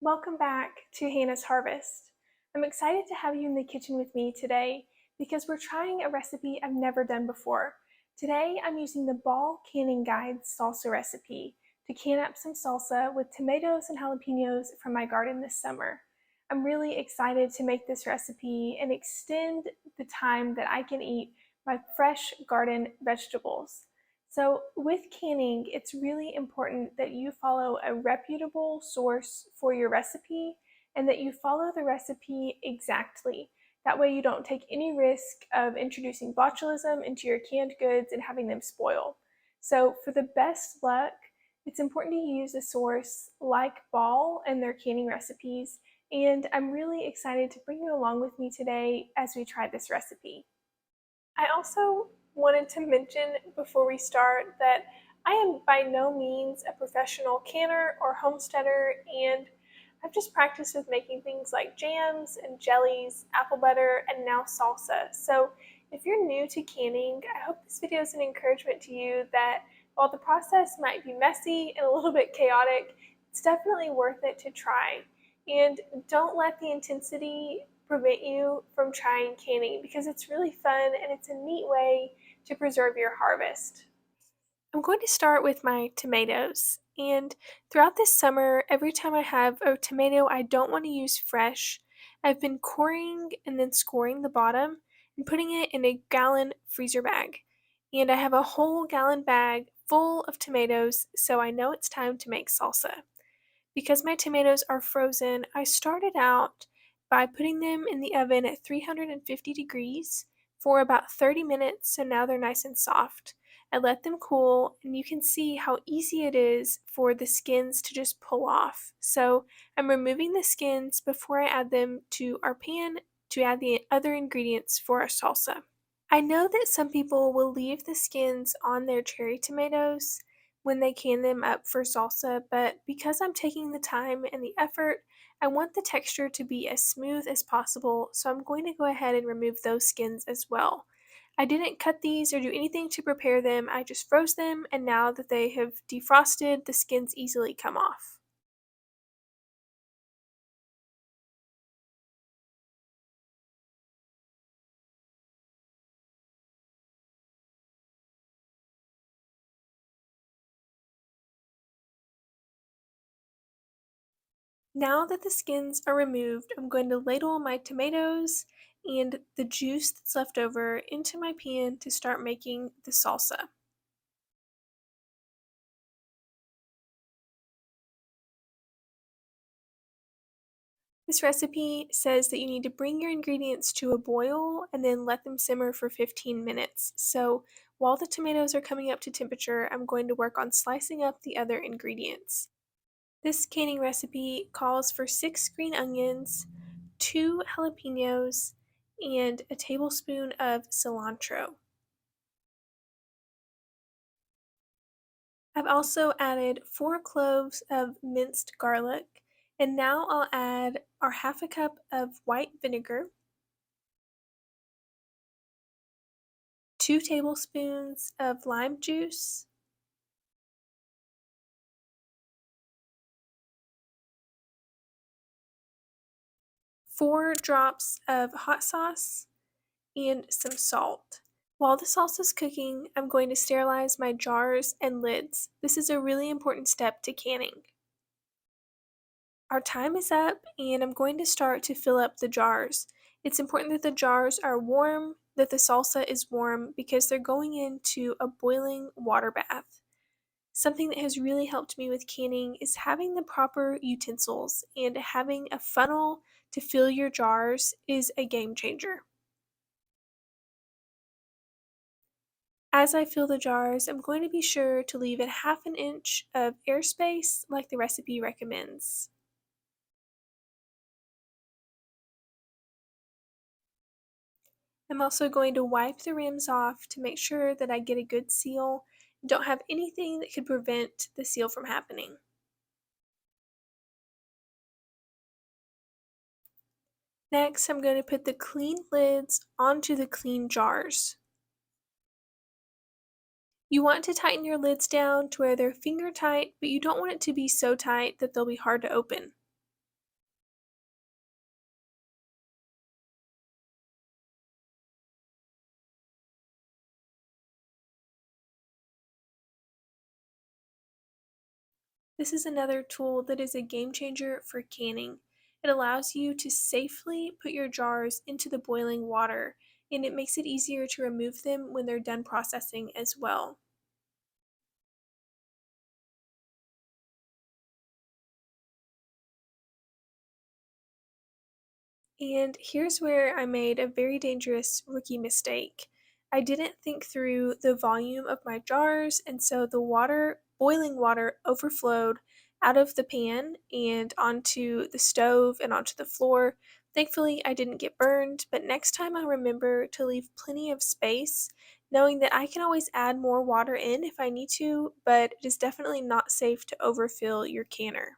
Welcome back to Hannah's Harvest. I'm excited to have you in the kitchen with me today because we're trying a recipe I've never done before. Today I'm using the Ball Canning Guide salsa recipe to can up some salsa with tomatoes and jalapenos from my garden this summer. I'm really excited to make this recipe and extend the time that I can eat my fresh garden vegetables. So, with canning, it's really important that you follow a reputable source for your recipe and that you follow the recipe exactly. That way, you don't take any risk of introducing botulism into your canned goods and having them spoil. So, for the best luck, it's important to use a source like Ball and their canning recipes. And I'm really excited to bring you along with me today as we try this recipe. I also wanted to mention before we start that I am by no means a professional canner or homesteader, and I've just practiced with making things like jams and jellies, apple butter, and now salsa. So if you're new to canning, I hope this video is an encouragement to you that while the process might be messy and a little bit chaotic, it's definitely worth it to try. And don't let the intensity prevent you from trying canning because it's really fun and it's a neat way to preserve your harvest. I'm going to start with my tomatoes. And throughout this summer, every time I have a tomato I don't want to use fresh, I've been coring and then scoring the bottom and putting it in a gallon freezer bag. And I have a whole gallon bag full of tomatoes, so I know it's time to make salsa. Because my tomatoes are frozen, I started out by putting them in the oven at 350 degrees for about 30 minutes, so now they're nice and soft. I let them cool, and you can see how easy it is for the skins to just pull off. So I'm removing the skins before I add them to our pan to add the other ingredients for our salsa. I know that some people will leave the skins on their cherry tomatoes when they can them up for salsa, but because I'm taking the time and the effort, I want the texture to be as smooth as possible, so I'm going to go ahead and remove those skins as well. I didn't cut these or do anything to prepare them, I just froze them, and now that they have defrosted, the skins easily come off. Now that the skins are removed, I'm going to ladle my tomatoes and the juice that's left over into my pan to start making the salsa. This recipe says that you need to bring your ingredients to a boil and then let them simmer for 15 minutes. So while the tomatoes are coming up to temperature, I'm going to work on slicing up the other ingredients. This canning recipe calls for 6 green onions, 2 jalapenos, and a tablespoon of cilantro. I've also added 4 cloves of minced garlic, and now I'll add our half a cup of white vinegar, 2 tablespoons of lime juice, 4 drops of hot sauce, and some salt. While the sauce is cooking, I'm going to sterilize my jars and lids. This is a really important step to canning. Our time is up, and I'm going to start to fill up the jars. It's important that the jars are warm, that the salsa is warm, because they're going into a boiling water bath. Something that has really helped me with canning is having the proper utensils, and having a funnel to fill your jars is a game changer. As I fill the jars, I'm going to be sure to leave it half an inch of airspace like the recipe recommends. I'm also going to wipe the rims off to make sure that I get a good seal and don't have anything that could prevent the seal from happening. Next, I'm going to put the clean lids onto the clean jars. You want to tighten your lids down to where they're finger tight, but you don't want it to be so tight that they'll be hard to open. This is another tool that is a game changer for canning. It allows you to safely put your jars into the boiling water, and it makes it easier to remove them when they're done processing as well. And here's where I made a very dangerous rookie mistake. I didn't think through the volume of my jars, and so the water, boiling water, overflowed out of the pan and onto the stove and onto the floor. Thankfully, I didn't get burned, but next time I remember to leave plenty of space, knowing that I can always add more water in if I need to, but it is definitely not safe to overfill your canner.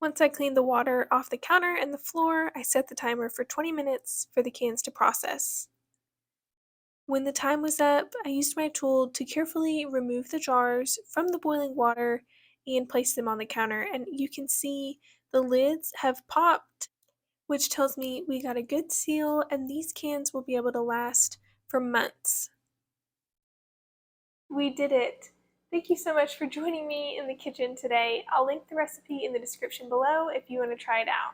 Once I cleaned the water off the counter and the floor, I set the timer for 20 minutes for the cans to process. When the time was up, I used my tool to carefully remove the jars from the boiling water and place them on the counter. And you can see the lids have popped, which tells me we got a good seal and these cans will be able to last for months. We did it! Thank you so much for joining me in the kitchen today. I'll link the recipe in the description below if you want to try it out.